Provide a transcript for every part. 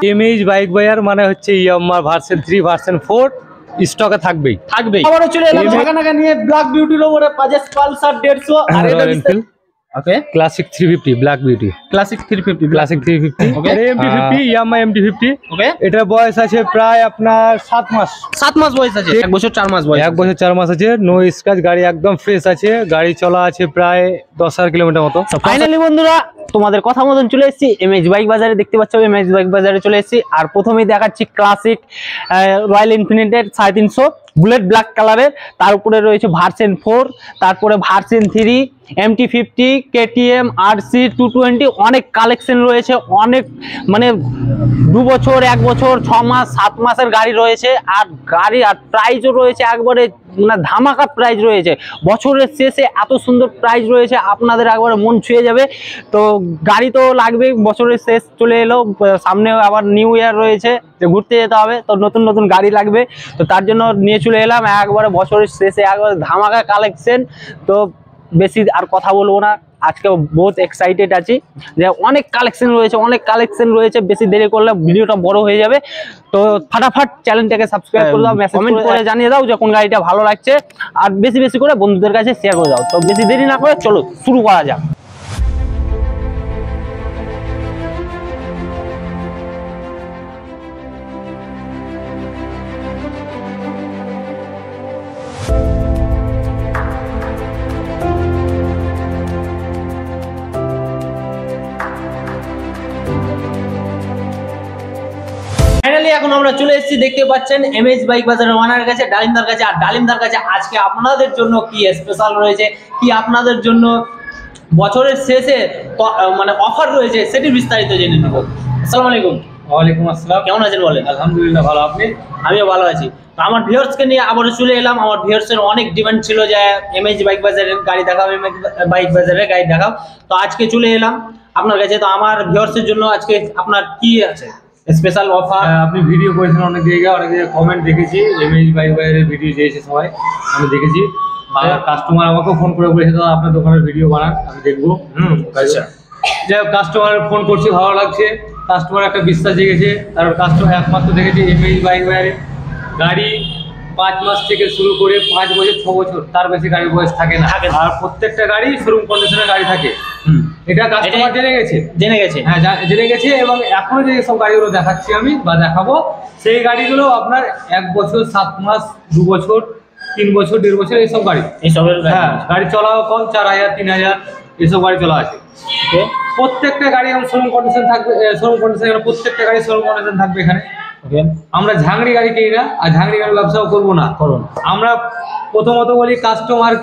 MH bike বাজার মানে হচ্ছে ইয়ামাহা ভার্সন 3 ভার্সন 4 স্টকে থাকবেই। আবারও চলে এলাম ঢাকা নিয়ে ব্ল্যাক বিউটির উপরে বাজাজ পালসার 150 আর এটা ওকে ক্লাসিক 350 ব্ল্যাক বিউটি ক্লাসিক 350 ওকে MT50 ইয়ামাহা MT50 ওকে এটা বয়স আছে প্রায় আপনার 7 মাস বয়স আছে 1 বছর 4 মাস বয়স 1 বছর 4 মাস আছে। নো স্ক্র্যাচ, গাড়ি একদম ফ্রেশ আছে, গাড়ি চলা আছে প্রায় 10,000 কিলোমিটার মতো। ফাইনালি বন্ধুরা তোমাদের কথা মতন চলে এসেছি এমএইচ বাইক বাজারে। দেখতে পাচ্ছ এমএইচ বাইক বাজারে চলে এসেছি। আর প্রথমেই দেখাচ্ছি ক্লাসিক রয়্যাল এনফিল্ডের 350 বুলেট ব্ল্যাক কালারের, তার উপরে রয়েছে ভার্সন 4, তারপরে ভার্সন 3, MT50, KTM, RC 220, অনেক কালেকশন রয়েছে, অনেক মানে 2 বছর 1 বছর 6 মাস 7 মাসের গাড়ি রয়েছে। আর গাড়ি আর প্রাইসও রয়েছে একবারে মানে ধামাকা প্রাইস রয়েছে। বছরের শেষে এত সুন্দর প্রাইস রয়েছে আপনাদের একবারে মন ছুঁয়ে যাবে। তো গাড়ি তো লাগবেই, বছরের শেষ চলে এলো, সামনে আবার নিউ ইয়ার রয়েছে, যে ঘুরতে যেতে হবে, তো নতুন নতুন গাড়ি লাগবে। তো তার জন্য নিয়ে চলে এলাম একবারে বছরের শেষে একবারে ধামাকা কালেকশন। তো বেশি আর কথা বলবো না, আজকে বহুত এক্সাইটেড আছি যে অনেক কালেকশন রয়েছে। বেশি দেরি করলে ভিডিওটা বড় হয়ে যাবে। তো ফাটাফাট চ্যানেলটাকে সাবস্ক্রাইব করে দাও, কমেন্ট করে জানিয়ে দাও যে কোন গাড়িটা ভালো লাগছে, আর বেশি বেশি করে বন্ধুদের কাছে শেয়ার করে দাও। তো বেশি দেরি না করে চলো শুরু করা যাক। ফাইনালি এখন আমরা চলে এসেছি, দেখতে পাচ্ছেন এমএইচ বাইক বাজারের ওনার কাছে, ডালিমদার কাছে। আর ডালিমদার কাছে আজকে আপনাদের জন্য কি স্পেশাল রয়েছে, কি আপনাদের জন্য বছরের শেষে মানে অফার রয়েছে, সেটি বিস্তারিত জেনে নেব। আসসালামু আলাইকুম। ওয়ালাইকুম আসসালাম। কেমন আছেন বলেন? আলহামদুলিল্লাহ ভালো, আপনি? আমিও ভালো আছি। তো আমার ভিউয়ার্সকে নিয়ে আবারও চলে এলাম। আমার ভিউয়ার্সের অনেক ডিমান্ড ছিল যে এমএইচ বাইক বাজারের গাড়ি দেখাও, এমএইচ বাইক বাজারের গাড়ি দেখাও। তো আজকে চলে এলাম আপনার কাছে। তো আমার ভিউয়ার্সের জন্য আজকে আপনার কি আছে স্পেশাল অফার? আপনি ভিডিও করেছেন অনেক জায়গায় কমেন্ট দেখেছি, এমএইচ বাইক বাজারের ভিডিও দিয়েছে সবাই, আমি দেখেছি। আর কাস্টমার আমাকেও ফোন করে বলেছে দাদা আপনার দোকানের ভিডিও বানান, আমি দেখবো। আচ্ছা, যাই হোক, কাস্টমার ফোন করছি, ভালো লাগছে, কাস্টমার একটা বিশ্বাস জেগেছে। তারপর কাস্টমার একমাত্র দেখেছি এমএইচ বাইক বাজারে গাড়ি 5 মাস থেকে শুরু করে 5 বছর 6 বছর তার বেশি গাড়ির বয়স থাকে না। আর প্রত্যেকটা গাড়ি শোরুম কন্ডিশনের গাড়ি থাকে। এটা কাস্টমার জেনে গেছে, হ্যাঁ জেনে গেছে। এবং এখনো যে সব গাড়িগুলো দেখাচ্ছি আমি বা দেখাবো, সেই গাড়িগুলো আপনার 1 বছর 7 মাস 2 বছর 3 বছর 1.5 বছর এইসব গাড়ি। হ্যাঁ, গাড়ি চলাও কম, 4000 3000 এইসব গাড়ি চলা আছে। প্রত্যেকটা গাড়ি আমার শোরুম কন্ডিশন থাকবে, প্রত্যেকটা গাড়ি শোরুম কন্ডিশন থাকবে এখানে। আমরা ঝাংড়ি গাড়ি কিনি না, আর ঝাংড়ি গাড়ির ব্যবসাও করবো না। আমরা প্রথমত বলি কাস্টমার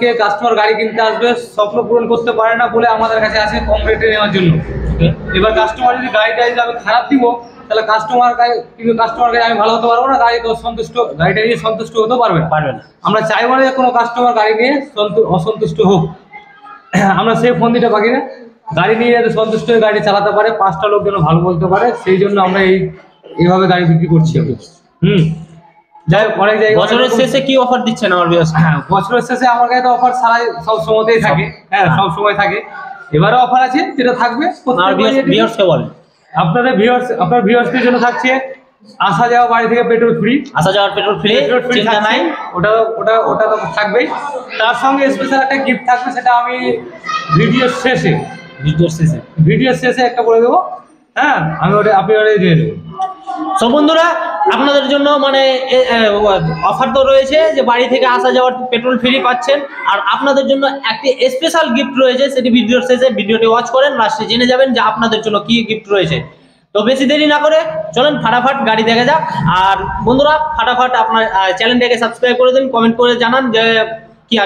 গাড়ি কিনতে আসবে, স্বপ্ন পূরণ করতে পারে না বলে আমাদের কাছে আসে কম রেটে নেওয়ার জন্য। এবার কাস্টমার যদি গাড়িটা যদি আমি খারাপ দিব, তাহলে কাস্টমার গাড়ি আমি ভালো হতে পারবো না, গাড়িটা নিয়ে সন্তুষ্ট হতে পারবে না। আমরা চাইবো না যে কোনো কাস্টমার গাড়ি নিয়ে অসন্তুষ্ট হোক। আমরা সেই ফন্দিটা পাকি না, গাড়ি নিয়ে যাতে সন্তুষ্ট হয়ে গাড়ি চালাতে পারে, 5টা লোক যেন ভালো বলতে পারে, সেই জন্য আমরা এইভাবে গাড়ি বিক্রি করছি। যাই হোক, অনেক জায়গায় বছরের শেষে কি অফার দিচ্ছেন আমার ভিউয়ার্স? হ্যাঁ, বছরের শেষে আমার কাছে অফার সব সময়তেই থাকে। হ্যাঁ, সব সময় থাকে। এবারে অফার আছে, যেটা থাকবে ভিউয়ার্সকে বলেন। আপনার ভিউয়ার্সদের জন্য থাকছে আসা যাওয়া বাড়ি থেকে পেট্রোল ফ্রি, আসা যাওয়ার পেট্রোল ফ্রি, চিন্তা নাই, ওটা তো থাকবেই। তার সঙ্গে স্পেশাল একটা গিফট থাকবে, সেটা আমি ভিডিওর শেষে একটা বলে দেবো। হ্যাঁ, আপনি ওটা দিয়ে দেবো। সব বন্ধুরা আপনাদের জন্য মানে অফার তো রয়েছে যে বাড়ি থেকে আসা যাওয়ার পেট্রোল ফ্রি পাচ্ছেন। আর আপনাদের জন্য একটি স্পেশাল গিফট রয়েছে, সেটি ভিডিওর শেষে, ভিডিওটি ওয়াচ করেন, লাস্টে জেনে যাবেন যে আপনাদের জন্য কি গিফট রয়েছে। তো বেশি দেরি না করে চলেন ফাটাফাট গাড়ি দেখা যাক। আর বন্ধুরা ফাটাফাট আপনার চ্যানেলটাকে সাবস্ক্রাইব করে দিন, কমেন্ট করে জানান যে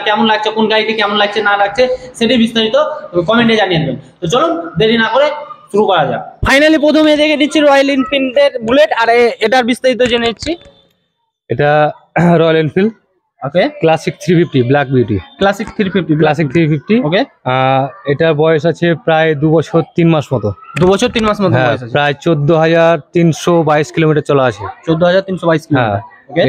কেমন লাগছে, কোন গাড়িটি কেমন লাগছে না লাগছে, সেটি বিস্তারিত কমেন্টে জানিয়ে দেবেন। তো চলুন দেরি না করে শুরু করা যাক। ফাইনালি প্রথমে দেখে দিচ্ছি রয়্যাল এনফিল্ডের বুলেট, আর এটার বিস্তারিত জেনে নিচ্ছি। এটা রয়্যাল এনফিল্ড ওকে ক্লাসিক 350 ব্ল্যাক বিউটি, ক্লাসিক 350 ওকে। এটার বয়স আছে প্রায় 2 বছর 3 মাস মতো। 2 বছর 3 মাস মতো বয়স আছে। প্রায় 14,322 কিলোমিটার চলা আছে। 14,322 কিলোমিটার।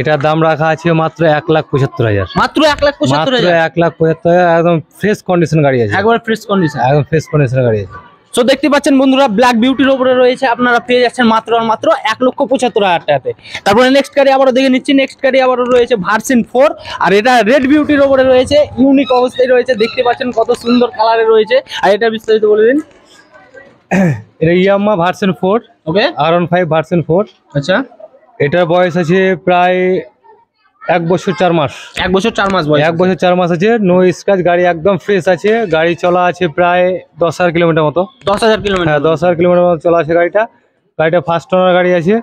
এটার দাম রাখা আছে মাত্র 1,75,000। মাত্র 1,75,000? 1,75,000, একদম ফ্রেশ কন্ডিশন গাড়ি আছে, একবার ফ্রেশ কন্ডিশন, একদম ফ্রেশ কন্ডিশন গাড়ি আছে। সো দেখতে পাচ্ছেন বন্ধুরা ব্ল্যাক বিউটির উপরে রয়েছে, আপনারা পেয়ে যাচ্ছেন মাত্র আর মাত্র 1,75,000 টাকাতে। তারপরে নেক্সট গাড়ি আবারও দেখে নিচ্ছি, নেক্সট গাড়ি আবারও রয়েছে ভার্সন 4, আর এটা রেড বিউটির উপরে রয়েছে, ইউনিক অবস্থায় রয়েছে, দেখতে পাচ্ছেন কত সুন্দর কালারে রয়েছে। আর এটা বিস্তারিত বলে দিন। এটা ইয়ামাহা ভার্সন 4, ওকে, R15 ভার্সন 4। আচ্ছা, এটার বয়স আছে প্রায় 1 বছর 4 মাস। 1 বছর 4 মাস বয়স। 1 বছর 4 মাস আছে, নো স্ক্র্যাচ, গাড়ি একদম ফ্রেশ আছে। গাড়ি চলা আছে প্রায় 10,000 কিলোমিটার মতো। 10,000 কিলোমিটার? হ্যাঁ, 10,000 কিলোমিটার মতো চলা আছে গাড়িটা। গাড়িটা ফার্স্ট ওনার গাড়ি আছে।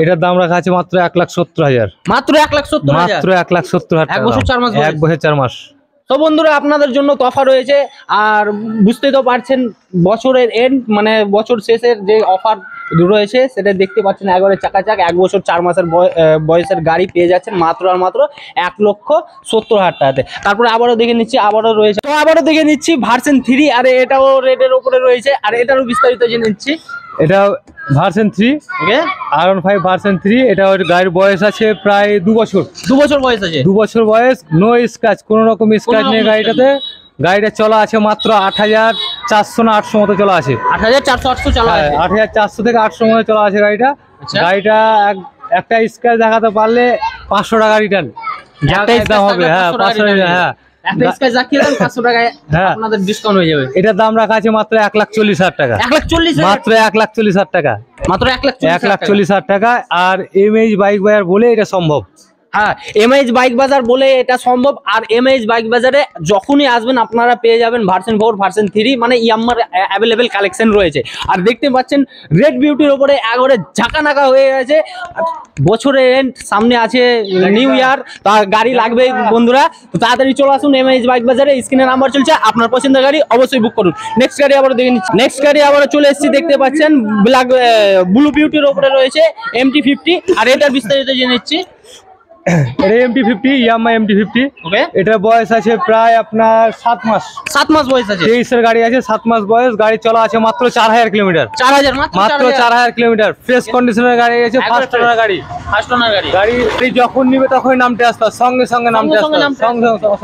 এটার দাম রাখা আছে মাত্র 1,70,000। মাত্র 1,70,000? মাত্র 1,70,000 টাকা। 1 বছর 4 মাস? 1 বছর 4 মাস। তো বন্ধুরা আপনাদের জন্য তফা রয়েছে, আর বুঝতেই তো পারছেন বছরের এন্ড মানে বছর শেষের যে অফার রয়েছে সেটা দেখতে পাচ্ছেন, একবারে চাকাচাক 1 বছর 4 মাসের বয়সের গাড়ি পেয়ে যাচ্ছেন মাত্র আর মাত্র 1,70,000 টাকাতে। তারপরে আবারও দেখে নিচ্ছি, আবারও রয়েছে, তো আবারও দেখে নিচ্ছি ভার্সন 3, আর এটাও রেডের উপরে রয়েছে, আর এটারও বিস্তারিত জেনে নিচ্ছি। এটা ভার্সন 3, ওকে, R15 ভার্সন 3। এটা ওর গাড়ির বয়স আছে প্রায় 2 বছর। 2 বছর বয়স আছে? 2 বছর বয়স, নো স্ক্র্যাচ, কোনো রকম স্ক্র্যাচ নেই গাড়িটাতে। গাড়িটা চলা আছে মাত্র 8,400 না 800 মতো চলা আছে। 8,400-800 চলা আছে? 8,400 থেকে 800 মতো চলা আছে গাড়িটা। গাড়িটা একটা স্ক্র্যাচ দেখাতে পারলে 500 টাকা রিটার্ন দাম হবে। হ্যাঁ, 500 টাকা। হ্যাঁ, একটা স্ক্র্যাচ রাখিয়ে দেন 500 টাকায় আপনাদের ডিসকাউন্ট হয়ে যাবে। এটার দাম রাখা আছে মাত্র 1,40,000 টাকা। 1,40,000? মাত্র 1,40,000 টাকা। মাত্র 1,40,000 টাকা। আর এমএইচ বাইক বাজার বলে এটা সম্ভব। হ্যাঁ, এমএইচ বাইক বাজার বলে এটা সম্ভব। আর এমএইচ বাইক বাজারে যখনই আসবেন আপনারা পেয়ে যাবেন ভার্সন 4, ভার্সন 3, মানে ইয়ামাহার অ্যাভেলেবেল কালেকশন রয়েছে। আর দেখতে পাচ্ছেন রেড বিউটির ওপরে একবারে ঝাঁকানাকা হয়ে গেছে। বছরের এন্ড সামনে আছে, নিউ ইয়ার, তা গাড়ি লাগবে বন্ধুরা, তো তাড়াতাড়ি চলে আসুন এমএইচ বাইক বাজারে। স্ক্রিনে নাম্বার চলছে, আপনার পছন্দের গাড়ি অবশ্যই বুক করুন। নেক্সট গাড়ি আবার দেখে নিচ্ছি, নেক্সট গাড়ি আবার চলে এসেছি, দেখতে পাচ্ছেন ব্ল্যাক ব্লু বিউটির ওপরে রয়েছে MT-50, আর এটার বিস্তারিত জেনে নিচ্ছি। এটা MT-50, ইয়ামাহা MT-50। ওকে, এটার বয়স আছে প্রায় আপনার 7 মাস। 7 মাস বয়স আছে? 23 এর গাড়ি আছে, 7 মাস বয়স। গাড়ি চলা আছে মাত্র 4,000 কিলোমিটার। 4,000? মাত্র 4,000 কিলোমিটার। ফ্রেশ কন্ডিশনের গাড়ি আছে, ফার্স্ট ওনার গাড়ি। ফার্স্ট ওনার গাড়ি? গাড়ি যখন নিবে তখনই নামতে আসতে, সঙ্গে সঙ্গে নামতে আসতে,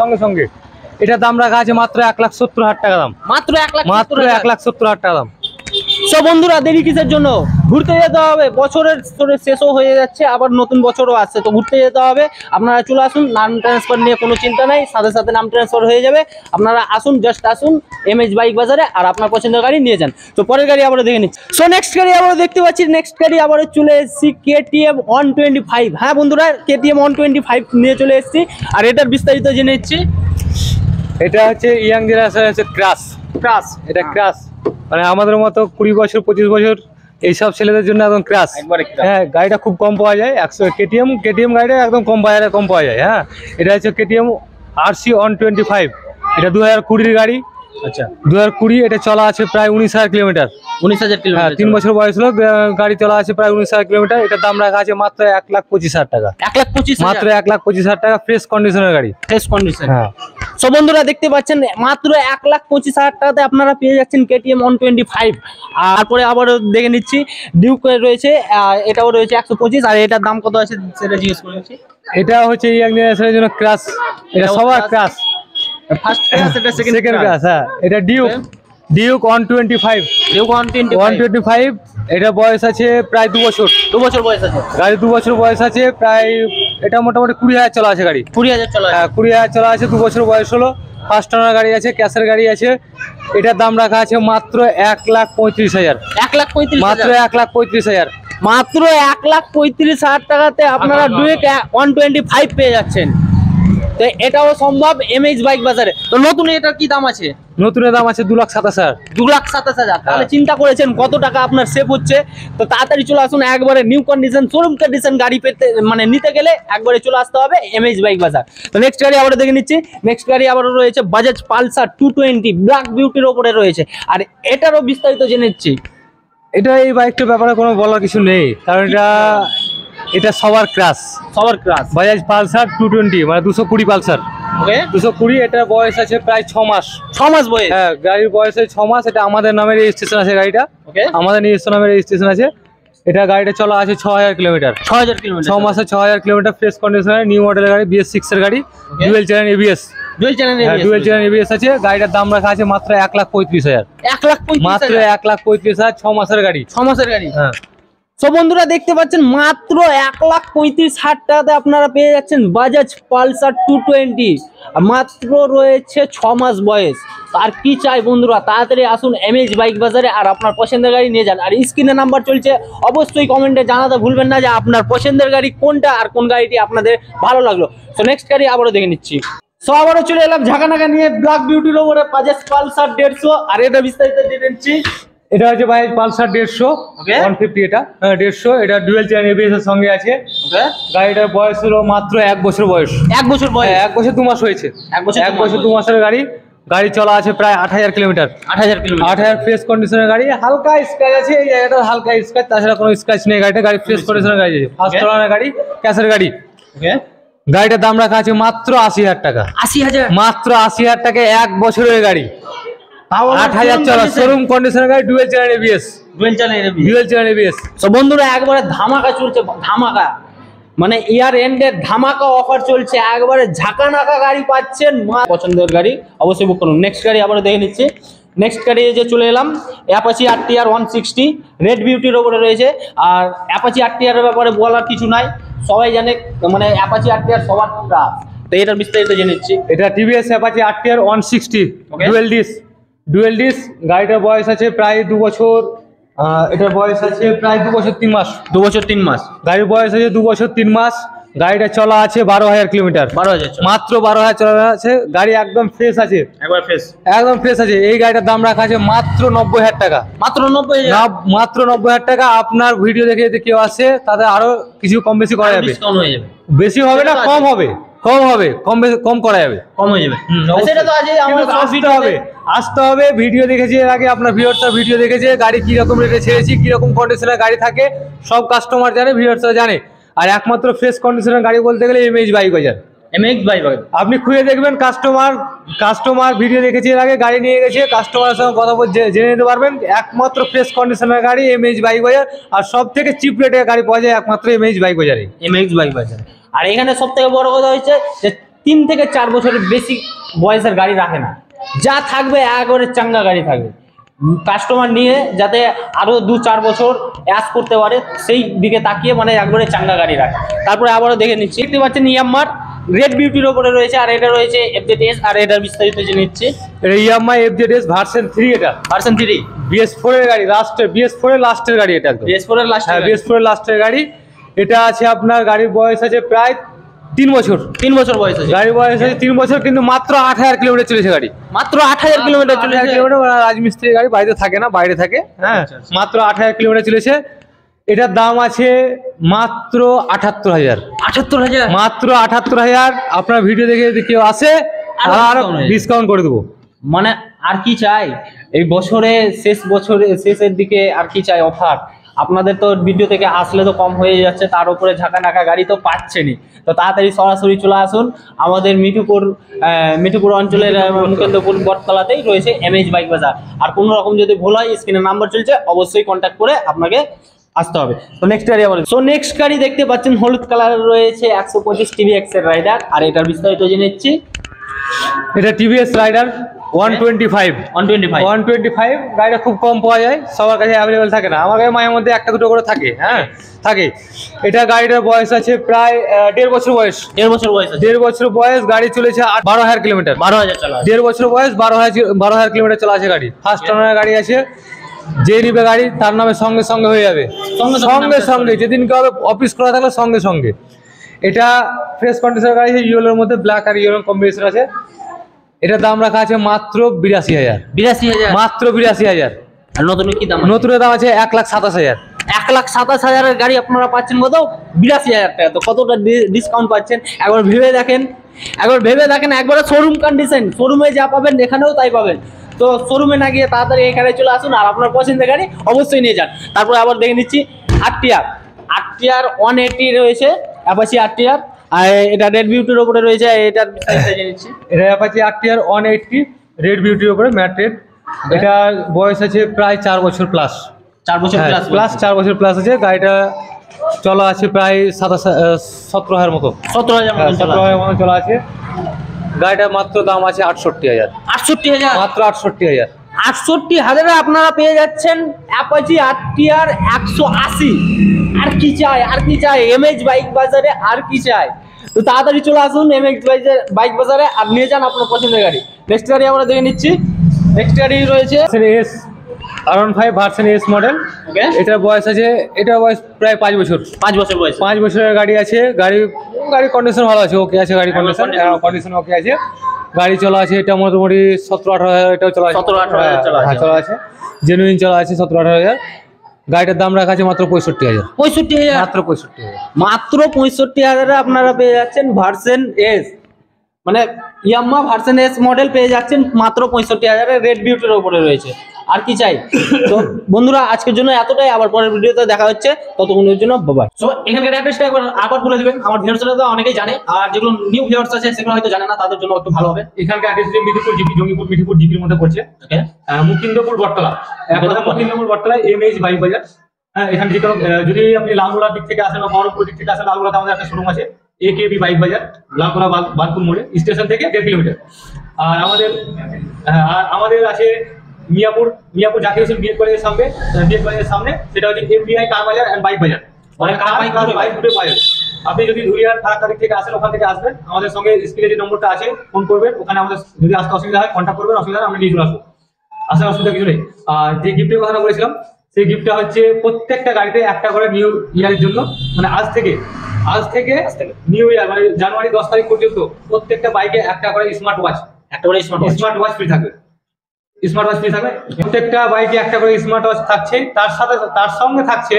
সঙ্গে সঙ্গে। এটার দাম রাখা আছে মাত্র 1,70,000 টাকা দাম। মাত্র 1,70,000 টাকা দাম। সব বন্ধুরা দেরি কিসের জন্য, ঘুরতে যেতে হবে। বছরের শেষও হয়ে যাচ্ছে, আবার নতুন বছরও আসছে, তো ঘুরতে যেতে হবে। আপনারা চলে আসুন, নাম ট্রান্সফার নিয়ে কোনো চিন্তা নাই, সাথে সাথে নাম ট্রান্সফার হয়ে যাবে। আপনারা আসুন, জাস্ট আসুন এমএইচ বাইক বাজারে, আর আপনার পছন্দের গাড়ি নিয়ে যান। তো পরের গাড়ি আবার দেখে নিচ্ছি। সো নেক্সট গাড়ি আবার দেখতে পাচ্ছি, নেক্সট গাড়ি আবার চলে এসেছি KTM 125। হ্যাঁ বন্ধুরা, KTM 125 নিয়ে চলে এসেছি, আর এটার বিস্তারিত জেনে নিচ্ছি। এটা হচ্ছে ইয়াং জেনারেশন, হচ্ছে ক্রাশ। এটা ক্রাশ মানে আমাদের মতো 20 বছর 25 বছর এইসব ছেলেদের জন্য একদম ক্রাশ। হ্যাঁ, গাড়িটা খুব কম পাওয়া যায়। KTM গাড়িটা একদম কম বাজারে কম পাওয়া যায়। হ্যাঁ, এটা হচ্ছে KTM RC 125। এটা 2020 গাড়ি। আচ্ছা, 2020। এটা চলা আছে প্রায় 19,000 কিলোমিটার। 19,000 হ্যাঁ, কিলোমিটার? 3 বছর বয়স হলো, গাড়ি চলা আছে প্রায় 19,000 কিলোমিটার। এটার দাম রাখা আছে মাত্র 1,25,000 টাকা। 1,25,000? মাত্র 1,25,000 টাকা, ফ্রেশ কন্ডিশনের গাড়ি। Fresh condition? হ্যাঁ। সো বন্ধুরা দেখতে পাচ্ছেন মাত্র 1,25,000 টাকাতে আপনারা পেয়ে যাচ্ছেন KTM 125। আর তারপরে আবার দেখে নিচ্ছি ডিউক রয়েছে, এটাও রয়েছে 125। আর এটার দাম কত আছে সেটা জিজ্ঞেস করে নিচ্ছি। এটা হচ্ছে ইয়াং জেনারেশনের জন্য ক্রাশ। এটা সবার ক্রাশ। ফার্স্ট ক্লাস, এটা সেকেন্ড ক্লাস। হ্যাঁ, এটা ডিউক 125। ডিউক 125। এটা বয়স আছে প্রায় 2 বছর। 2 বছর বয়স আছে গাড়ি? 2 বছর বয়স আছে প্রায়। এটা মোটামুটি 20,000 চলা আছে গাড়ি। 20,000 চলা আছে? হ্যাঁ, 20,000 চলা আছে। 2 বছর বয়স হলো। ফার্স্ট ওনার গাড়ি আছে, ক্যাশের গাড়ি আছে। এটার দাম রাখা আছে মাত্র 1,35,000। 1,35,000? মাত্র 1,35,000। মাত্র 1,35,000 টাকাতে আপনারা ডিউক 125 পেয়ে যাচ্ছেন। তো এটাও সম্ভব এমএইচ বাইক বাজারে। তো নতুন এটার কি দাম আছে? নতুনের দাম আছে 2,27,000। 2,27,000? তাহলে চিন্তা করেছেন কত টাকা আপনার সেভ হচ্ছে। তো তাড়াতাড়ি চলে আসুন, একবারে নিউ কন্ডিশন, শোরুম কন্ডিশন গাড়ি পেতে মানে নিতে গেলে একবারে চলে আসতে হবে এমএইচ বাইক বাজার। তো নেক্সট গাড়ি আবার দেখে নিচ্ছি। নেক্সট গাড়ি আবার রয়েছে বাজাজ পালসার 220, ব্ল্যাক বিউটির ওপরে রয়েছে, আর এটারও বিস্তারিত জেনে নিচ্ছি। এটা এই বাইকটার ব্যাপারে কোনো বলার কিছু নেই, কারণ এটা সবার ক্রাশ। বাজাজ পালসার 220, মানে 220 পালসার। ওকে, 220। এটার বয়স আছে প্রায় 6 মাস। 6 মাস বয়স? হ্যাঁ, গাড়ির বয়স আছে 6 মাস। এটা আমাদের নামে রেজিস্ট্রেশন আছে গাড়িটা। ওকে, আমাদের নিজস্ব নামে রেজিস্ট্রেশন আছে। এটা গাড়িটা চলা আছে 6,000 কিলোমিটার। 6,000 কিলোমিটার? 6 মাসে 6,000 কিলোমিটার, ফ্রেশ কন্ডিশনের নিউ মডেলের গাড়ি, BS6 এর গাড়ি, dual channel ABS। Dual channel dual channel ABS আছে। গাড়িটার দাম রাখা আছে মাত্র 1,35,000, 1,35,000 মাত্র 1,35,000, 6 মাসের গাড়ি। 6 মাসের গাড়ি। হ্যাঁ, তো বন্ধুরা দেখতে পাচ্ছেন মাত্র 1,35,000 টাকাতে আপনারা পেয়ে যাচ্ছেন বাজাজ পালসার 220, মাত্র রয়েছে 6 মাস বয়স। আর কি চাই বন্ধুরা, তাড়াতাড়ি আসুন এমএইচ বাইক বাজারে আর আপনার পছন্দের গাড়ি নিয়ে যান। আর স্ক্রিনে নাম্বার চলছে, অবশ্যই কমেন্টে জানাতে ভুলবেন না যে আপনার পছন্দের গাড়ি কোনটা আর কোন গাড়িটি আপনাদের ভালো লাগলো। তো নেক্সট গাড়ি আবারও দেখে নিচ্ছি। সো আবারও চলে এলাম ঝাঁকানাকা নিয়ে ব্ল্যাক বিউটির ওপরে বাজাজ পালসার 150। আর এটা বিস্তারিত জেনে নিচ্ছি। এটা হচ্ছে ভাই পালসার 150, 150, এটা 150, এটা ডুয়েল চ্যানেল এবিএস এর সঙ্গে আছে। গাড়িটার বয়স হলো মাত্র 1 বছর বয়স। 1 বছর বয়স? 1 বছর 2 মাস হয়েছে। 1 বছর 2 মাসের গাড়ি। গাড়ি চলা আছে প্রায় 8,000 কিলোমিটার। 8,000 কিলোমিটার। 8,000 ফ্রেশ কন্ডিশনের গাড়ি। হালকা স্ক্র্যাচ আছে এই জায়গাটা, হালকা স্ক্র্যাচ, তাছাড়া কোনো স্ক্র্যাচ নেই। গাড়িটা ফ্রেশ কন্ডিশনের গাড়ি আছে, ফার্স্ট ওনার গাড়ি, ক্যাশের গাড়ি। গাড়িটার দাম রাখা আছে মাত্র 80,000 টাকা। 80,000? মাত্র 80,000 টাকা 1 বছরের গাড়ি, 8,000 চলা, শোরুম কন্ডিশনের গাড়ি, dual channel ABS. Dual channel ABS. তো বন্ধুরা একবারে ধামাকা চলছে, ধামাকা মানে ইয়ার এন্ডের ধামাকা অফার চলছে। একবারে ঝাঁকানাকা গাড়ি পাচ্ছেন। পছন্দের গাড়ি অবশ্যই বুক করুন। নেক্সট গাড়ি আবার দেখে নিচ্ছি। নেক্সট গাড়ি যে চলে এলাম, অ্যাপাচি আরটিআর 160 রেড বিউটির ওপরে রয়েছে। আর অ্যাপাচি আরটিআর এর ব্যাপারে বলার কিছু নাই, সবাই জানে, মানে অ্যাপাচি আরটিআর সবার কাজ। তো এটার বিস্তারিত জেনে নিচ্ছি। এটা TVS Apache RTR 160 dual disc. গাড়িটার বয়স আছে প্রায় 2 বছর। এটার বয়স আছে প্রায় 2 বছর 3 মাস। 2 বছর 3 মাস গাড়ির বয়স আছে 2 বছর 3 মাস। গাড়িটা চলা আছে 12,000 কিলোমিটার। 12,000, মাত্র 12,000 চলা আছে। গাড়ি একদম ফ্রেশ আছে, একদম ফ্রেশ আছে। এই গাড়িটার দাম রাখা আছে মাত্র 90,000 টাকা। মাত্র 90,000? মাত্র 90,000 টাকা। আপনার ভিডিও দেখে যদি কেউ আসে তাদের আরো কিছু কম বেশি করা যাবে। ডিসকাউন্ট হয়ে যাবে? বেশি হবে না, কম হবে, কম করা যাবে, কম হয়ে যাবে। সেটা তো আজই আমরা আসতে হবে। ভিডিও দেখেছি এর আগে, আপনার ভিউয়ার্সরা ভিডিও দেখেছে গাড়ি কি রকম রেটে ছেড়েছি, কি রকম কন্ডিশনের গাড়ি থাকে, সব কাস্টমার জানে, ভিউয়ার্সরা জানে। আর একমাত্র ফ্রেশ কন্ডিশনের গাড়ি বলতে গেলে এমএইচ বাইক বাজার। এমএইচ বাইক বাজার আপনি খুঁজে দেখবেন, কাস্টমার ভিডিও দেখেছে এর আগে, গাড়ি নিয়ে গেছে, কাস্টমারের সঙ্গে কথা বলে জেনে নিতে পারবেন। একমাত্র ফ্রেশ কন্ডিশনের গাড়ি এমএইচ বাইক বাজার। আর সব থেকে চিপ রেটে গাড়ি পাওয়া যায় একমাত্র এমএইচ বাইক বাজারে। এমএইচ বাইক বাজার। আর এখানে সব থেকে বড় কথা হচ্ছে যে 3 থেকে 4 বছরের বেশি বয়সের গাড়ি রাখে না, যা থাকবে একবারে চাঙ্গা গাড়ি থাকবে। কাস্টমার নিয়ে যাতে আরো 2-4 বছর অ্যাশ করতে পারে সেই দিকে তাকিয়ে মানে একবারে চাঙ্গা গাড়ি রাখে। তারপরে আবারও দেখে নিচ্ছি, দেখতে পাচ্ছেন ইয়ামাহার রেড বিউটির ওপরে রয়েছে। আর এটা রয়েছে এফজেডএস। আর এটার বিস্তারিত জেনে নিচ্ছি। এটা ইয়ামাহা এফজেডএস ভার্সন 3। এটা ভার্সন 3 BS4 এর গাড়ি, BS4 এর লাস্টের গাড়ি। এটা একদম BS4 এর লাস্ট। হ্যাঁ, BS4 এর লাস্টের গাড়ি। এটা আছে আপনার, গাড়ির বয়স আছে প্রায় 3 বছর। 3 বছর বয়স আছে গাড়ির বয়স আছে 3 বছর, কিন্তু মাত্র 8,000 কিলোমিটার চলেছে গাড়ি। মাত্র 8,000 কিলোমিটার চলেছে। রাজমিস্ত্রির গাড়ি, বাড়িতে থাকে না, বাইরে থাকে। হ্যাঁ, মাত্র 8,000 কিলোমিটার চলেছে। এটার দাম আছে মাত্র 78,000। 78,000? মাত্র 78,000। আপনার ভিডিও দেখে যদি কেউ আসে আর ডিসকাউন্ট করে দেবো। মানে আর কি চাই এই শেষের দিকে, আর কি চাই অফার? আপনাদের তো ভিডিও থেকে আসলে তো কম হয়ে যাচ্ছে, তার উপরে ঝাঁকানাকা গাড়ি তো পাচ্ছেনই। তো তাড়াতাড়ি সরাসরি চলে আসুন। আমাদের মিঠুপুর অঞ্চলের মুকেন্দ্রপুর বটতলাতেই রয়েছে এমএইচ বাইক বাজার। আর কোনো রকম যদি ভুল হয়, স্ক্রিনে নাম্বার চলছে, অবশ্যই কন্ট্যাক্ট করে আপনাকে আসতে হবে। তো নেক্সট গাড়ি আবার, নেক্সট গাড়ি দেখতে পাচ্ছেন হলুদ কালারের রয়েছে 125 TVX এর রাইডার। আর এটার বিস্তারিত জেনে নিচ্ছি। এটা টিভিএস রাইডার 125। গাড়িটা খুব কম পাওয়া যায়, সবার কাছে অ্যাভেলেবেল থাকে না। আমার কাছে মায়ের মধ্যে 1-2 করে থাকে। হ্যাঁ, থাকে। এটা গাড়িটার বয়স আছে প্রায় 1.5 বছর বয়স। 1.5 বছর বয়স। গাড়ি চলেছে 12,000 কিলোমিটার। 12,000 চলা। 1.5 বছর বয়স, 12,000 কিলোমিটার চলা আছে গাড়ি। ফার্স্ট ওনার গাড়ি আছে। যে নিবে গাড়ি তার নামে সঙ্গে সঙ্গে হয়ে যাবে, সঙ্গে যেদিন কেউ অফিস খোলা থাকলে সঙ্গে। এটা ফ্রেশ কন্ডিশনের গাড়ি, ইয়েলোর মধ্যে ব্ল্যাক আর ইয়েলো কম্বিনেশন আছে। এটার দাম রাখা আছে মাত্র 82,000। 82,000? মাত্র 82,000। আর নতুনের কি দাম? নতুনের দাম আছে 1,27,000। 1,27,000 এর গাড়ি আপনারা পাচ্ছেন কত? 82,000 টাকা। তো কতটা ডিসকাউন্ট পাচ্ছেন একবার ভেবে দেখেন। একবারে শোরুম কন্ডিশন, শোরুমে যা পাবেন এখানেও তাই পাবেন। তো শোরুমে না গিয়ে তাড়াতাড়ি এখানে চলে আসুন আর আপনার পছন্দের গাড়ি অবশ্যই নিয়ে যান। তারপরে আবার দেখে নিচ্ছি আরটিআর 180 রয়েছে, অ্যাপাচি আরটিআর। আর এটা রেড বিউটির উপরে রয়েছে। এটার বিস্তারিত জেনে নিচ্ছি। এটা অ্যাপাচি আরটিআর 180 রেড বিউটির উপরে ম্যাট রেড। এটার বয়স আছে প্রায় 4 বছর প্লাস। 4 বছর প্লাস? 4 বছর প্লাস আছে। গাড়িটা চলা আছে প্রায় 17,000 মতো। 17,000 মতো চলা আছে। গাড়িটার মাত্র দাম আছে 68,000, 68,000। মাত্র 68,000। 68,000 আপনারা পেয়ে যাচ্ছেন অ্যাপাচি আরটিআর 180। আর কি চাই, আর কি চাই এমএইচ বাইক বাজারে, আর কি চাই? তো তাড়াতাড়ি চলে আসুন এমএইচ বাইক বাজারে আর নিয়ে যান আপনার পছন্দের গাড়ি। নেক্সট গাড়ি আমরা দেখে নিচ্ছি। নেক্সট গাড়ি রয়েছে S R15 version S model. Okay, এটার বয়স আছে, এটার বয়স প্রায় 5 বছর। 5 বছর বয়স। 5 বছরের গাড়ি আছে। গাড়ির কন্ডিশন ভালো আছে, ওকে আছে, গাড়ি কন্ডিশন ওকে আছে। গাড়ি চলা আছে এটা মোটামুটি 17-18 হাজার, এটাও চলা আছে 17-18 হাজার চলা আছে। চলা আছে, জেনুইন চলা আছে 17-18 হাজার। গাড়িটার দাম রাখা আছে মাত্র 65,000, 65,000, মাত্র 65,000। মাত্র 65,000 আপনারা পেয়ে যাচ্ছেন ভার্সন এস, মানে ইয়ামাহা ভার্সন এস মডেল পেয়ে যাচ্ছেন মাত্র 65,000 রেড বিউটির উপরে রয়েছে। আর কি চাই? তো বন্ধুরা আজকের জন্য এতটাই, আবার পরের ভিডিওতে দেখা হচ্ছে, ততক্ষণের জন্য বাই। সো এখানকার অ্যাড্রেসটা আবার বলে দিবেন, আমার ভিউয়ার্সরা তো অনেকেই জানে, আর যেগুলো নিউ ভিউয়ার্স আছে সেগুলো হয়তো জানে না, তাদের জন্য একটু ভালো হবে। এখানকার অ্যাড্রেস হচ্ছে মিঠিপুর জিপি, জঙ্গিপুর মিঠিপুর জিপির মধ্যে পড়ছে। ওকে, মুকিন্দপুর বটতলা, মুকিন্দপুর বটতলা এমএইচ বাইক বাজার। হ্যাঁ, এখানে যে কোনো যদি আপনি লালগোলার দিক থেকে আসেন বা বহরমপুর দিক থেকে আসেন, লালগোলাতে আমাদের একটা শোরুম আছে একেবি বাইক বাজার, লালগোলা বানপুর মোড়ে, স্টেশন থেকে 1.5 কিলোমিটার। আর আমাদের আছে মিয়াপুর জাতীয় বিএড কলেজের সামনে, সেটা হচ্ছে এমবিআই কার বাজার এন্ড বাইক বাজার, মানে কার বাইক দুটো বাজার। আপনি যদি ধুলিয়ার ফারাক্কা দিক থেকে আসেন, ওখান থেকে আসবেন, আমাদের সঙ্গে স্ক্রিনে যে নম্বরটা আছে ফোন করবেন, ওখানে আমাদের যদি আসতে অসুবিধা হয় কন্ট্যাক্ট করবেন, অসুবিধা হলে আমরা নিয়ে চলে আসবো, আসার অসুবিধা কিছু নেই। আর যে গিফটের কথাটা বলেছিলাম, সেই গিফটটা হচ্ছে প্রত্যেকটা গাড়িতে একটা করে নিউ ইয়ারের জন্য, মানে আজ থেকে নিউ ইয়ার মানে জানুয়ারি 10 তারিখ পর্যন্ত প্রত্যেকটা বাইকে একটা করে smart watch, smart watch free থাকবে। প্রত্যেকটা বাইকে একটা করে স্মার্ট ওয়াচ থাকছে। তার সঙ্গে থাকছে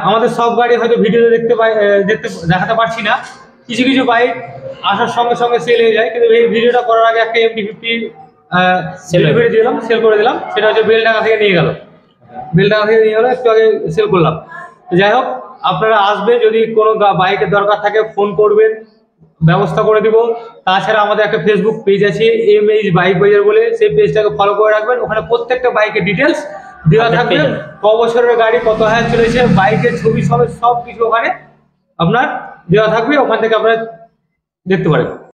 আমাদের সব গাড়ি হয়তো ভিডিওতে দেখাতে পারছি না, কিছু কিছু বাইক আসার সঙ্গে সঙ্গে সেল হয়ে যায়, কিন্তু এই ভিডিওটা করার আগে একটা MT-50 সেল করে দিলাম। সেটা হচ্ছে বেলডাঙ্গা থেকে নিয়ে গেল, একটু আগে সেল করলাম। যাই হোক, আপনারা আসবে, যদি কোনো বাইকের দরকার থাকে ফোন করবেন, ব্যবস্থা করে দিব। তাছাড়া আমাদের একটা ফেসবুক পেজ আছে এমএইচ বাইক বাজার বলে, সেই পেজটাকে ফলো করে রাখবেন, ওখানে প্রত্যেকটা বাইকের ডিটেলস দেওয়া থাকবে, ক বছরের গাড়ি, কত হাজার চলেছে, বাইকের ছবি সব কিছু ওখানে আপনার দেওয়া থাকবে, ওখান থেকে আপনারা দেখতে পারেন।